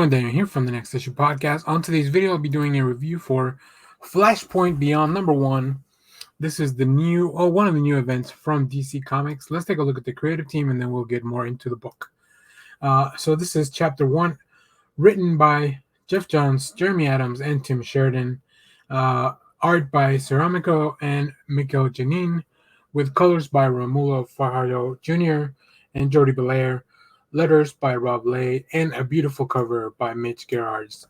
everyone, Daniel here from the Next Issue Podcast. On today's video, I'll be doing a review for Flashpoint Beyond #1. This is one of the new events from DC Comics. Let's take a look at the creative team and then we'll get more into the book. So this is Chapter 1, written by Geoff Johns, Jeremy Adams, and Tim Sheridan. Art by Xeramico and Mikel Janin, with colors by Romulo Fajardo Jr. and Jordie Bellaire. Letters by Leigh, and a beautiful cover by Mitch Gerhards.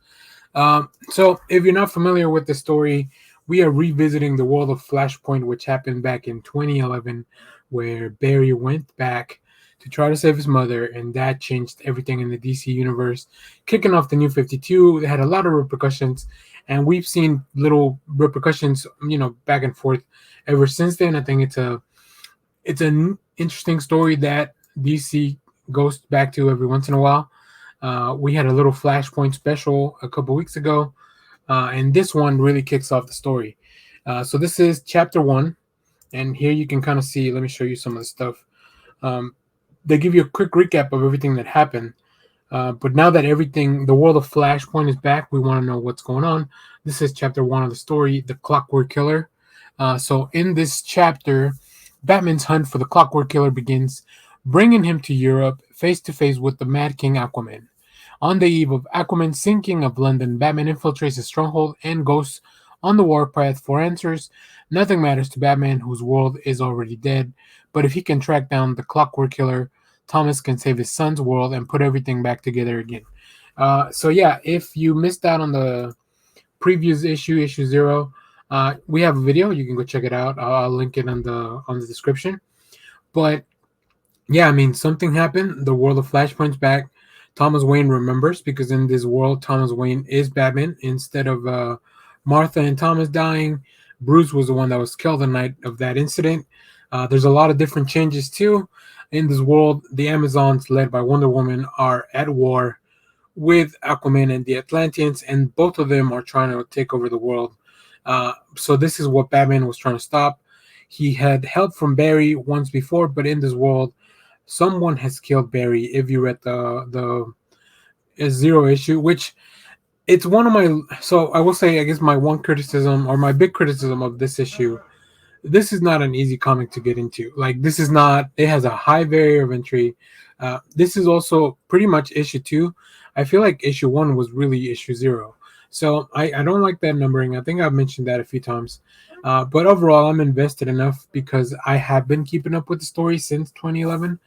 So if you're not familiar with the story, we are revisiting the world of Flashpoint, which happened back in 2011, where Barry went back to try to save his mother, and that changed everything in the DC universe. Kicking off the New 52, it had a lot of repercussions, and we've seen little repercussions, back and forth ever since then. I think it's an interesting story that DC goes back to every once in a while. We had a little Flashpoint special a couple weeks ago, and this one really kicks off the story. So this is Chapter 1, and here you can kind of see, let me show you some of the stuff. They give you a quick recap of everything that happened, but now that the world of Flashpoint is back, we want to know what's going on. This is Chapter 1 of the story, The Clockwork Killer. So in this chapter, Batman's hunt for the Clockwork Killer begins, bringing him to Europe face-to-face with the Mad King Aquaman. On the eve of Aquaman's sinking of London, Batman infiltrates his stronghold and goes on the warpath for answers. Nothing matters to Batman, whose world is already dead, but if he can track down the Clockwork Killer, Thomas can save his son's world and put everything back together again. So yeah, if you missed out on the previous issue 0, we have a video. You can go check it out. I'll link it on the description. But yeah, something happened. The world of Flashpoint's back. Thomas Wayne remembers, because in this world, Thomas Wayne is Batman. Instead of Martha and Thomas dying, Bruce was the one that was killed the night of that incident. There's a lot of different changes, too. In this world, the Amazons, led by Wonder Woman, are at war with Aquaman and the Atlanteans, and both of them are trying to take over the world. So this is what Batman was trying to stop. He had help from Barry once before, but in this world, someone has killed Barry. If you read the 0 issue, which it's one of my, so I will say, I guess my one criticism, or my big criticism of this issue, this is not an easy comic to get into. Like, this is not, it has a high barrier of entry. This is also pretty much issue 2. I feel like issue 1 was really issue 0. So I don't like that numbering. I think I've mentioned that a few times. But overall, I'm invested enough because I have been keeping up with the story since 2011.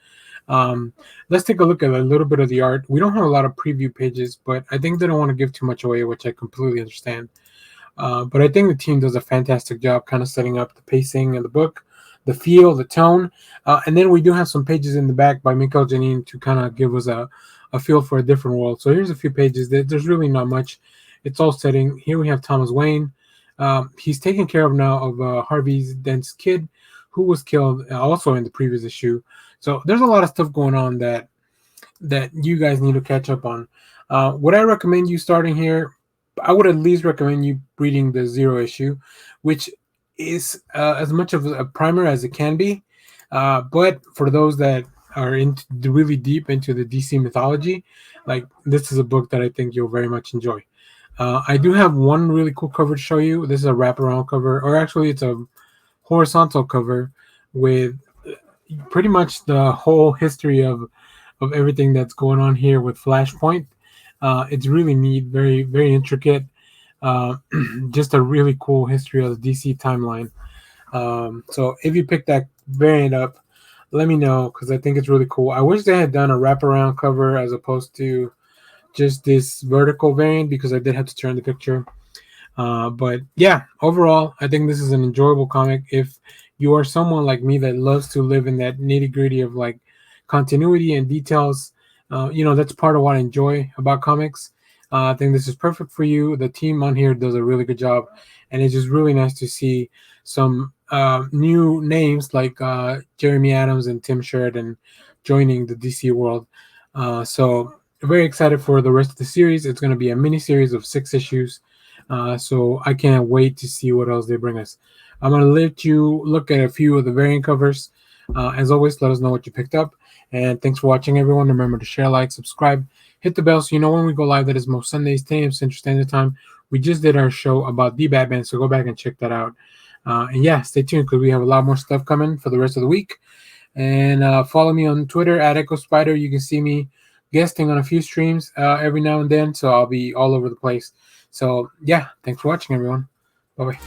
Let's take a look at a little bit of the art. We don't have a lot of preview pages, but I think they don't want to give too much away, which I completely understand. But I think the team does a fantastic job kind of setting up the pacing of the book, the feel, the tone. And then we do have some pages in the back by Mikel Janin to kind of give us a feel for a different world. So here's a few pages. There's really not much. It's all setting. Here we have Thomas Wayne. He's taken care of now of Harvey Dent's kid, who was killed also in the previous issue. So there's a lot of stuff going on that you guys need to catch up on. Would I recommend you starting here? I would at least recommend you reading the 0 issue, which is as much of a primer as it can be. But for those that are really deep into the DC mythology, like, this is a book that I think you'll very much enjoy. I do have one really cool cover to show you. This is a wraparound cover, or actually it's a horizontal cover with pretty much the whole history of everything that's going on here with Flashpoint. It's really neat, very, very intricate. Just a really cool history of the DC timeline. So if you pick that variant up, let me know, because I think it's really cool. I wish they had done a wraparound cover as opposed to just this vertical variant, because I did have to turn the picture. But yeah, overall, I think this is an enjoyable comic. If you are someone like me that loves to live in that nitty-gritty of like continuity and details, that's part of what I enjoy about comics. I think this is perfect for you. The team on here does a really good job, and it's just really nice to see some new names like Jeremy Adams and Tim Sheridan joining the DC world. So very excited for the rest of the series. It's going to be a mini series of 6 issues. So I can't wait to see what else they bring us. I'm going to let you look at a few of the variant covers. As always, let us know what you picked up. And thanks for watching, everyone. Remember to share, like, subscribe, hit the bell so you know when we go live. That is most Sundays, 10 a.m. Central Standard Time. We just did our show about the Batman, so go back and check that out. And yeah, stay tuned because we have a lot more stuff coming for the rest of the week. And follow me on Twitter at Echo Spider. You can see me guesting on a few streams every now and then, so I'll be all over the place. So yeah, thanks for watching, everyone. Bye bye.